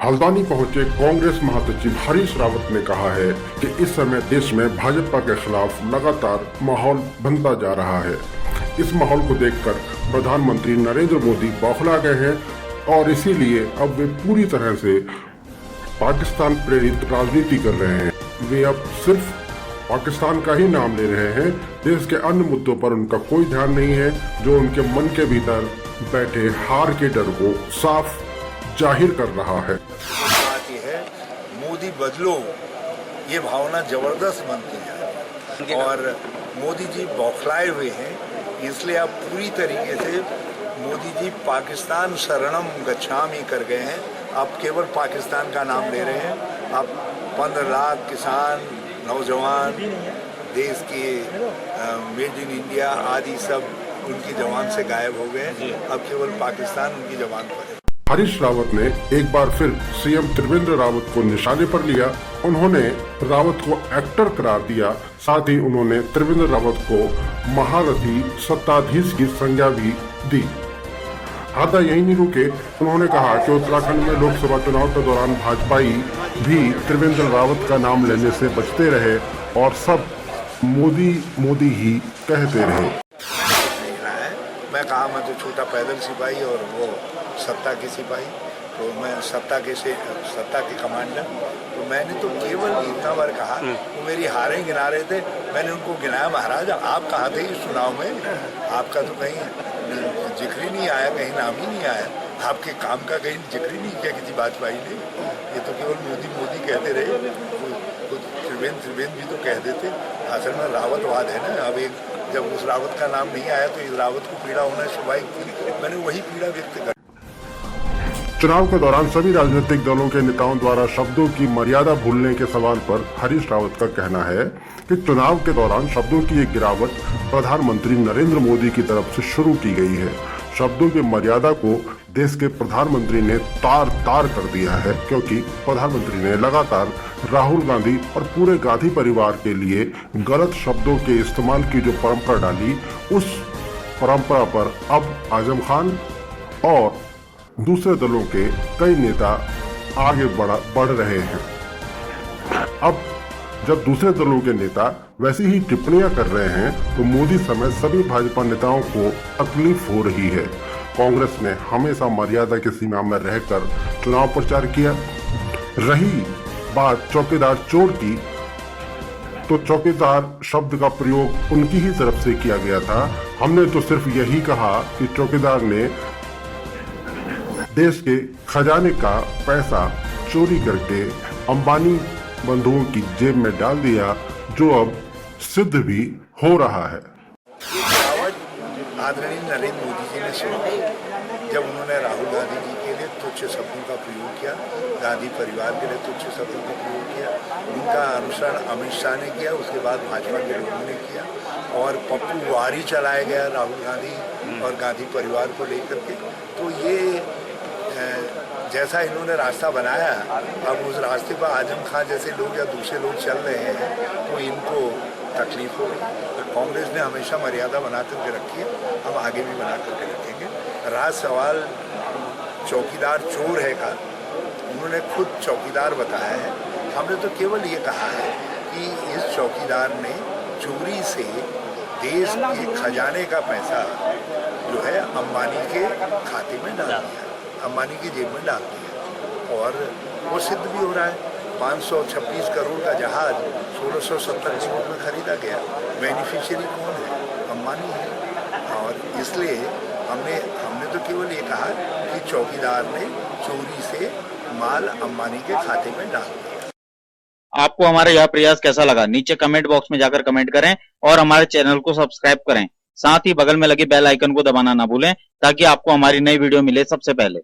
हल्द्वानी पहुंचे कांग्रेस महासचिव हरीश रावत ने कहा है कि इस समय देश में भाजपा के खिलाफ लगातार माहौल बनता जा रहा है। इस माहौल को देखकर प्रधानमंत्री नरेंद्र मोदी बौखला गए हैं और इसीलिए अब वे पूरी तरह से पाकिस्तान प्रेरित राजनीति कर रहे हैं। वे अब सिर्फ पाकिस्तान का ही नाम ले रहे हैं। देश के अन्य मुद्दों पर उनका कोई ध्यान नहीं है, जो उनके मन के भीतर बैठे हार के डर को साफ जाहिर कर रहा है। बात यह है, मोदी बदलो, ये भावना जबरदस्त बनती है और मोदी जी बौखलाए हुए हैं। इसलिए अब पूरी तरीके से मोदी जी पाकिस्तान शरणम गच्छामि कर गए हैं। अब केवल पाकिस्तान का नाम ले रहे हैं। अब 15 लाख किसान, नौजवान, देश के मेड इन इंडिया आदि सब उनकी जबान से गायब हो गए। अब केवल पाकिस्तान उनकी जबान पर है। हरीश रावत ने एक बार फिर सीएम त्रिवेंद्र रावत को निशाने पर लिया। उन्होंने रावत को एक्टर करार दिया। साथ ही उन्होंने त्रिवेंद्र रावत को महारथी सत्ताधीश की संज्ञा भी दी। हाथा यही नहीं रुके, उन्होंने कहा कि उत्तराखंड में लोकसभा चुनाव के दौरान भाजपाई भी त्रिवेंद्र रावत का नाम लेने से बचते रहे और सब मोदी मोदी ही कहते रहे। मैं कहा मैं तो छोटा पैदल सिपाही और वो सत्ता के सिपाही, तो मैं सत्ता के कमांडर। तो मैंने तो केवल इतना बार कहा, वो मेरी हारें गिना रहे थे, मैंने उनको गिनाया, महाराज आप कहाँ थे इस चुनाव में? आपका तो कहीं जिक्र ही नहीं आया, कहीं नाम ही नहीं आया, आपके काम का कहीं जिक्र ही नहीं किया किसी वाजपेयी ने। ये तो केवल मोदी मोदी कहते रहे। तो त्रिवेंद्र भी तो कह देते। असल में रावतवाद है ना। अब एक जब उस रावत का नाम नहीं आया तो इस रावत को पीड़ा होना स्वाभाविक थी। मैंने वही पीड़ा व्यक्त कर। चुनाव के दौरान सभी राजनीतिक दलों के नेताओं द्वारा शब्दों की मर्यादा भूलने के सवाल पर हरीश रावत का कहना है कि चुनाव के दौरान शब्दों की एक गिरावट प्रधानमंत्री नरेंद्र मोदी की तरफ से शुरू की गई है। शब्दों की मर्यादा को देश के प्रधानमंत्री ने तार तार कर दिया है, क्योंकि प्रधानमंत्री ने लगातार राहुल गांधी और पूरे गांधी परिवार के लिए गलत शब्दों के इस्तेमाल की जो परंपरा डाली, उस परंपरा पर अब आजम खान और दूसरे दलों के कई नेता आगे बढ़ रहे हैं। अब जब दूसरे दलों के नेता वैसी ही टिप्पणियां कर रहे हैं तो मोदी समेत सभी भाजपा नेताओं को तकलीफ हो रही है। कांग्रेस ने हमेशा मर्यादा की सीमा में रहकर चुनाव प्रचार किया। रही बात चौकीदार चोर की, तो चौकीदार शब्द का प्रयोग उनकी ही तरफ से किया गया था। हमने तो सिर्फ यही कहा कि चौकीदार ने देश के खजाने का पैसा चोरी करके अंबानी बंधुओं की जेब में डाल दिया, जो अब सिद्ध भी हो रहा है। आदरणीय नरेंद्र मोदी जी ने सुनी जब उन्होंने राहुल गांधी जी के लिए तुच्छ शब्दों का प्रयोग किया, गांधी परिवार के लिए तुच्छ शब्दों का प्रयोग किया। उनका अनुसरण अमित शाह ने किया, उसके बाद भाजपा के लोगों ने किया और पप्पू वारी चलाया गया राहुल गांधी और गांधी परिवार को लेकर के। तो ये जैसा इन्होंने रास्ता बनाया, अब उस रास्ते पर आजम खान जैसे लोग या दूसरे लोग चल रहे हैं तो इनको तकलीफ हो रही। कांग्रेस ने हमेशा मर्यादा बना करके रखी है, हम आगे भी बना करके रखेंगे। रहा सवाल चौकीदार चोर है का, उन्होंने खुद चौकीदार बताया है। हमने तो केवल ये कहा है कि इस चौकीदार ने चोरी से देश के खजाने का पैसा जो है अंबानी के खाते में डाल दिया, अंबानी की जेब में डाल दिया और वो सिद्ध भी हो रहा है। 526 करोड़ का जहाज 1670 करोड़ में खरीदा गया। बेनिफिशियरी कौन है? अंबानी है। और इसलिए हमने तो केवल ये कहा कि चौकीदार ने चोरी से माल अंबानी के खाते में डाल दिया। आपको हमारा यह प्रयास कैसा लगा? नीचे कमेंट बॉक्स में जाकर कमेंट करें और हमारे चैनल को सब्सक्राइब करें। साथ ही बगल में लगे बेल आइकन को दबाना ना भूलें, ताकि आपको हमारी नई वीडियो मिले सबसे पहले।